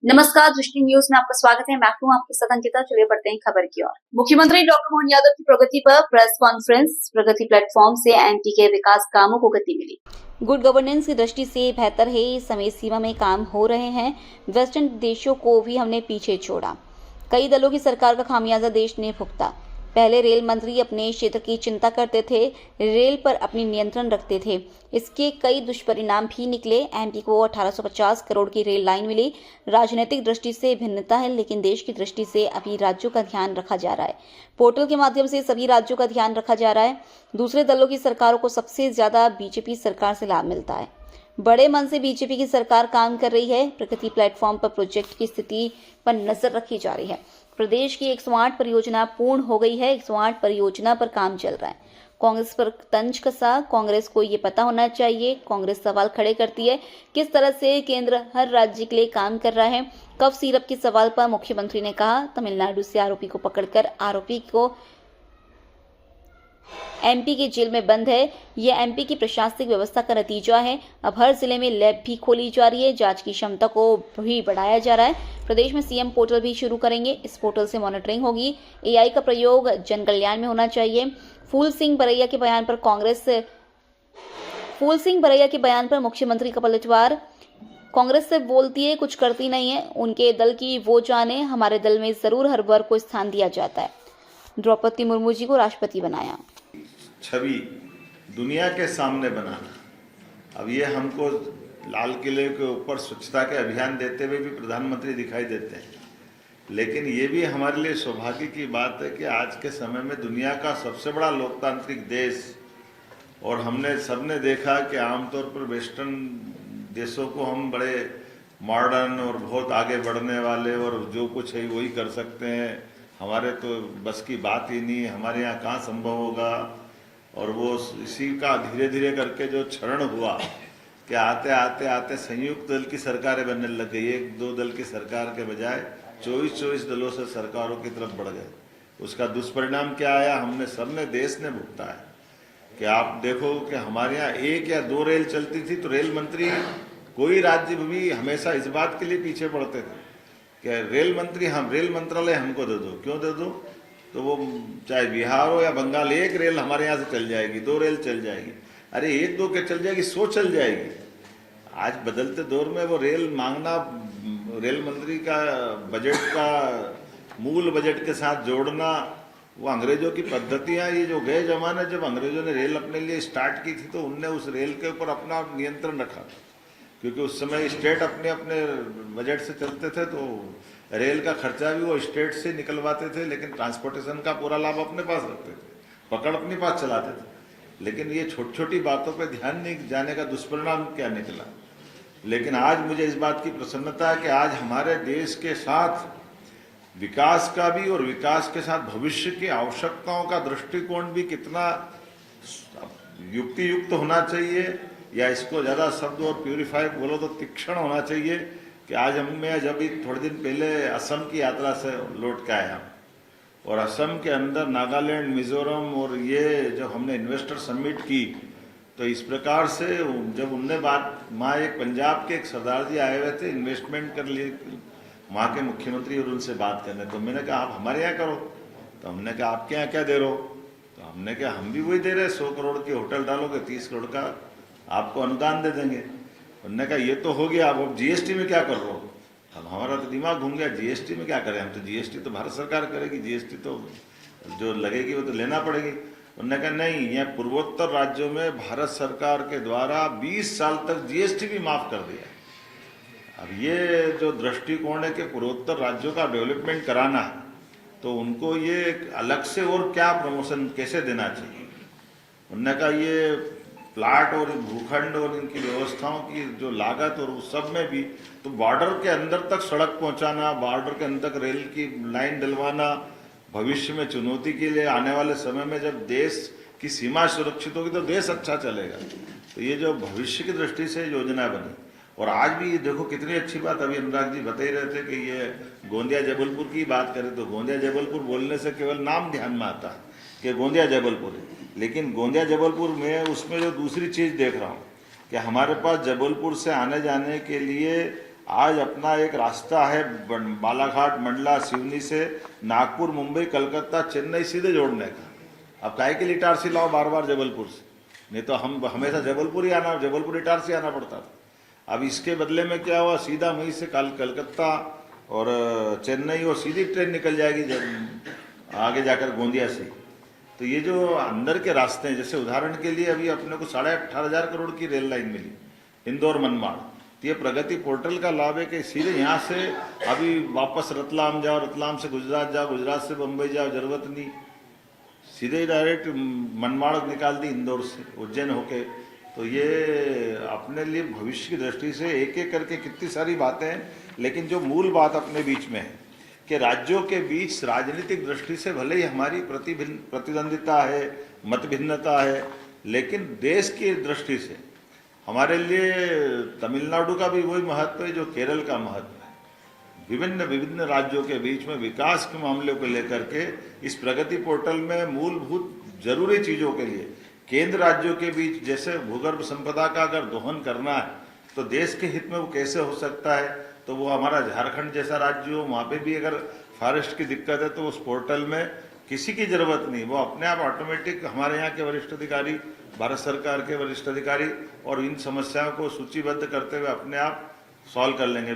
नमस्कार, दृष्टि न्यूज में आपका स्वागत है। मैं हूं आपके साथ अंकिता। चलिए बढ़ते हैं खबर की ओर। मुख्यमंत्री डॉक्टर मोहन यादव की प्रगति पर प्रेस कॉन्फ्रेंस। प्रगति प्लेटफॉर्म से एमपी के विकास कामों को गति मिली। गुड गवर्नेंस की दृष्टि से बेहतर है, समय सीमा में काम हो रहे हैं। वेस्टर्न देशों को भी हमने पीछे छोड़ा। कई दलों की सरकार का खामियाजा देश ने भुगता। पहले रेल मंत्री अपने क्षेत्र की चिंता करते थे, रेल पर अपनी नियंत्रण रखते थे। इसके कई दुष्परिणाम भी निकले। एमपी को 1850 करोड़ की रेल लाइन मिली। राजनीतिक दृष्टि से भिन्नता है, लेकिन देश की दृष्टि से अभी राज्यों का ध्यान रखा जा रहा है। पोर्टल के माध्यम से सभी राज्यों का ध्यान रखा जा रहा है। दूसरे दलों की सरकारों को सबसे ज्यादा बीजेपी सरकार से लाभ मिलता है। बड़े मन से बीजेपी की सरकार काम कर रही है। प्रगति प्लेटफॉर्म पर प्रोजेक्ट की स्थिति पर नजर रखी जा रही है। प्रदेश की 108 परियोजना पूर्ण हो गई है। 108 परियोजना पर काम चल रहा है। कांग्रेस पर तंज कसा। कांग्रेस को ये पता होना चाहिए। कांग्रेस सवाल खड़े करती है किस तरह से केंद्र हर राज्य के लिए काम कर रहा है। कफ सिरप के सवाल पर मुख्यमंत्री ने कहा, तमिलनाडु से आरोपी को पकड़कर आरोपी को एमपी के जेल में बंद है। यह एमपी की प्रशासनिक व्यवस्था का नतीजा है। अब हर जिले में लैब भी खोली जा रही है। जांच की क्षमता को भी बढ़ाया जा रहा है। प्रदेश में सीएम पोर्टल भी शुरू करेंगे। इस पोर्टल से मॉनिटरिंग होगी। एआई का प्रयोग जन कल्याण में होना चाहिए। फूल सिंह बरैया के बयान पर मुख्यमंत्री का पलटवार। कांग्रेस से बोलती है, कुछ करती नहीं है। उनके दल की वो जाने। हमारे दल में जरूर हर वर्ग को स्थान दिया जाता है। द्रौपदी मुर्मू जी को राष्ट्रपति बनाया। छवि दुनिया के सामने बनाना। अब ये हमको लाल किले के ऊपर स्वच्छता के अभियान देते हुए भी प्रधानमंत्री दिखाई देते हैं, लेकिन ये भी हमारे लिए सौभाग्य की बात है कि आज के समय में दुनिया का सबसे बड़ा लोकतांत्रिक देश, और हमने सबने देखा कि आमतौर पर वेस्टर्न देशों को हम बड़े मॉडर्न और बहुत आगे बढ़ने वाले और जो कुछ है वही कर सकते हैं, हमारे तो बस की बात ही नहीं, हमारे यहाँ कहाँ संभव होगा। और वो इसी का धीरे धीरे करके जो क्षरण हुआ कि आते आते आते संयुक्त दल की सरकारें बनने लग गई। एक दो दल की सरकार के बजाय 24 दलों से सरकारों की तरफ बढ़ गए। उसका दुष्परिणाम क्या आया, हमने सबने देश ने भुगता है। कि आप देखो कि हमारे यहाँ एक या दो रेल चलती थी तो रेल मंत्री कोई राज्य भी हमेशा इस बात के लिए पीछे पड़ते थे कि रेल मंत्री रेल मंत्रालय हमको दे दो। क्यों दे दो? तो वो चाहे बिहार हो या बंगाल, एक रेल हमारे यहाँ से चल जाएगी, दो रेल चल जाएगी। अरे एक दो के चल जाएगी, 100 चल जाएगी। आज बदलते दौर में वो रेल मांगना, रेल मंत्री का बजट का मूल बजट के साथ जोड़ना, वो अंग्रेजों की पद्धतियाँ। ये जो गए जमाने जब अंग्रेजों ने रेल अपने लिए स्टार्ट की थी तो उनने उस रेल के ऊपर अपना नियंत्रण रखा, क्योंकि उस समय स्टेट अपने अपने बजट से चलते थे तो रेल का खर्चा भी वो स्टेट से निकलवाते थे, लेकिन ट्रांसपोर्टेशन का पूरा लाभ अपने पास रखते थे, पकड़ अपने पास चलाते थे। लेकिन ये छोटी छोटी बातों पे ध्यान नहीं जाने का दुष्परिणाम क्या निकला। लेकिन आज मुझे इस बात की प्रसन्नता है कि आज हमारे देश के साथ विकास का भी और विकास के साथ भविष्य की आवश्यकताओं का दृष्टिकोण भी कितना युक्ति युक्त होना चाहिए, या इसको ज़्यादा शब्द और प्यूरिफाई बोलो तो तीक्ष्ण होना चाहिए। कि आज मैं जब थोड़े दिन पहले असम की यात्रा से लौट के आया, और असम के अंदर नागालैंड, मिजोरम और ये जब हमने इन्वेस्टर समिट की तो इस प्रकार से जब उनने बात, वहाँ एक पंजाब के एक सरदार जी आए हुए थे इन्वेस्टमेंट कर लिए वहाँ के मुख्यमंत्री, और उनसे बात करने। तो मैंने कहा आप हमारे यहाँ करो। तो हमने कहा आपके यहाँ क्या दे रहे हो? तो हमने कहा हम भी वही दे रहे हैं, 100 करोड़ के होटल डालोगे 30 करोड़ का आपको अनुदान दे देंगे। उन्होंने कहा ये तो हो गया, अब जीएसटी में क्या कर रहे हो? अब हमारा तो दिमाग घूम गया, जीएसटी में क्या करें हम? तो जीएसटी तो भारत सरकार करेगी, जीएसटी तो जो लगेगी वो तो लेना पड़ेगी। उन्होंने कहा नहीं, यहाँ पूर्वोत्तर राज्यों में भारत सरकार के द्वारा 20 साल तक जीएसटी भी माफ कर दिया। अब ये जो दृष्टिकोण है कि पूर्वोत्तर राज्यों का डेवलपमेंट कराना है, तो उनको ये अलग से और क्या प्रमोशन कैसे देना चाहिए। उन्होंने कहा ये प्लाट और भूखंड और इनकी व्यवस्थाओं की जो लागत और उस सब में भी, तो बॉर्डर के अंदर तक सड़क पहुंचाना, बॉर्डर के अंदर तक रेल की लाइन डलवाना, भविष्य में चुनौती के लिए आने वाले समय में जब देश की सीमा सुरक्षित होगी तो देश अच्छा चलेगा। तो ये जो भविष्य की दृष्टि से योजना बनी, और आज भी देखो कितनी अच्छी बात, अभी अनुराग जी बता ही रहे थे कि ये गोंदिया जबलपुर की बात करें तो गोंदिया जबलपुर बोलने से केवल नाम ध्यान में आता है कि गोंदिया जबलपुर है, लेकिन गोंदिया जबलपुर में उसमें जो दूसरी चीज़ देख रहा हूँ कि हमारे पास जबलपुर से आने जाने के लिए आज अपना एक रास्ता है बालाघाट, मंडला, सिवनी से नागपुर, मुंबई, कलकत्ता, चेन्नई सीधे जोड़ने का। अब काहे के लिए इटारसी लाओ बार बार जबलपुर से, नहीं तो हम हमेशा जबलपुर ही आना, जबलपुर इटारसी आना पड़ता था। अब इसके बदले में क्या हुआ, सीधा मई से कलकत्ता और चेन्नई और सीधी ट्रेन निकल जाएगी आगे जाकर गोंदिया से। तो ये जो अंदर के रास्ते हैं, जैसे उदाहरण के लिए अभी अपने को 18,500 करोड़ की रेल लाइन मिली इंदौर मनमाड़, तो ये प्रगति पोर्टल का लाभ है कि सीधे यहाँ से अभी वापस रतलाम जाओ, रतलाम से गुजरात जाओ, गुजरात से बम्बई जाओ, जरूरत नहीं, सीधे डायरेक्ट मनमाड़ निकाल दी इंदौर से, उज्जैन होके। तो ये अपने लिए भविष्य की दृष्टि से एक एक करके कितनी सारी बातें हैं, लेकिन जो मूल बात अपने बीच में है कि राज्यों के बीच राजनीतिक दृष्टि से भले ही हमारी प्रतिद्वंदिता है, मतभिन्नता है, लेकिन देश की दृष्टि से हमारे लिए तमिलनाडु का भी वही महत्व है जो केरल का महत्व है। विभिन्न राज्यों के बीच में विकास के मामलों को लेकर के इस प्रगति पोर्टल में मूलभूत जरूरी चीज़ों के लिए केंद्र राज्यों के बीच, जैसे भूगर्भ संपदा का अगर दोहन करना है तो देश के हित में वो कैसे हो सकता है, तो वो हमारा झारखंड जैसा राज्य हो, वहाँ पे भी अगर फॉरेस्ट की दिक्कत है तो उस पोर्टल में किसी की जरूरत नहीं, वो अपने आप ऑटोमेटिक हमारे यहाँ के वरिष्ठ अधिकारी, भारत सरकार के वरिष्ठ अधिकारी और इन समस्याओं को सूचीबद्ध करते हुए अपने आप सॉल्व कर लेंगे।